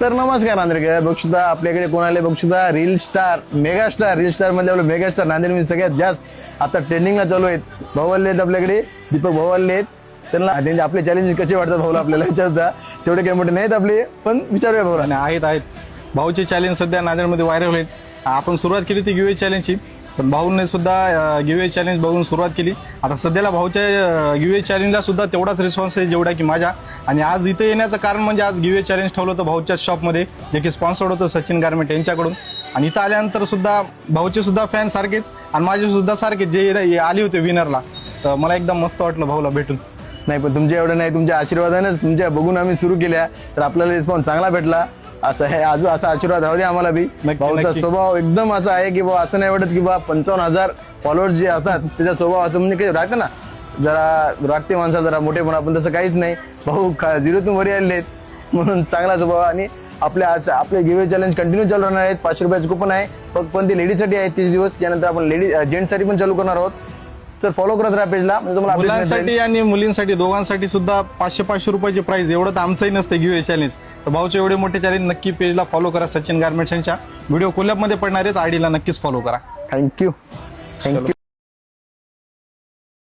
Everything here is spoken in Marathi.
तर नमस्कार नांदेडकर, बघुदा आपल्याकडे कोण आले बघुदा reel star mega star reel star मध्ये आपलं मेगा स्टार नांदेड मध्ये सगळ्यात जास्त आता ट्रेंडिंगला चालू आहेत. भाऊले आहेत आपल्याकडे, दीपक भाऊले आहेत. त्यांना त्यांचे आपले चॅलेंज कसे वाटतात भाऊला आपल्याला विचारता. तेवढे काही मोठे नाहीत आपले, पण विचारूया भाऊला. आणि आहेत भाऊचे चॅलेंज सध्या नांदेडमध्ये व्हायरल होईल. आपण सुरुवात केली ती गिव्हअवे चॅलेंजची, पण भाऊने सुद्धा गिव्हअवे चॅलेंज बघून सुरुवात केली. आता सध्याला भाऊच्या गिव्हअवे चॅलेंजला सुद्धा तेवढाच रिस्पॉन्स आहे जेवढा की माझ्या. आणि आज इथे येण्याचं कारण म्हणजे आज गिव्हअवे चॅलेंज ठेवलं होतं भाऊच्या शॉपमध्ये, जे की स्पॉन्सर्ड होतं सचिन गारमेंट यांच्याकडून. आणि इथं आल्यानंतर सुद्धा भाऊचे सुद्धा फॅन सारखेच आणि माझे सुद्धा सारखेच जे आले होते विनरला. तर मला एकदम मस्त वाटलं भाऊला भेटून. नाही पण तुमच्या एवढं नाही, तुमच्या आशीर्वादानेच तुमच्या बघून आम्ही सुरू केल्या, तर आपल्याला रिस्पॉन्स चांगला भेटला. असं आहे, अजून असा आशीर्वाद राहू दे आम्हाला बी. भाऊचा स्वभाव एकदम असा आहे की बा असं नाही वाटत की बा 55,000 फॉलोअर्स जे असतात त्याचा स्वभाव असं म्हणजे काही राहतं ना, जरा रागते माणसाला जरा मोठेपणा, पण तसं काहीच नाही. भाऊ 0तून वरी आलेले आहेत म्हणून चांगला स्वभाव. आणि आपले गिव्हअवे चॅलेंज कंटिन्यू चालू राहणार आहेत. 500 रुपयाचं कुपन आहे फक्त, पण ते लेडीजसाठी आहे 30 दिवस. त्यानंतर आपण जेंट्ससाठी पण चालू करणार आहोत. तर फॉलो करत राहा पेजला, म्हणजे तुम्हाला मुलांसाठी आणि मुलींसाठी दोघांसाठी सुद्धा 500 रुपयाची प्राइस. एवढं तर आमचंही नसते गिव्हअवे चॅलेंज. तर भाऊचे एवढे मोठे चॅलेंज नक्की पेजला फॉलो करा. सचिन गारमेंट्स यांच्या व्हिडिओ कोल्हापमध्ये पडणार आहेत, आयडीला नक्कीच फॉलो करा. थँक्यू.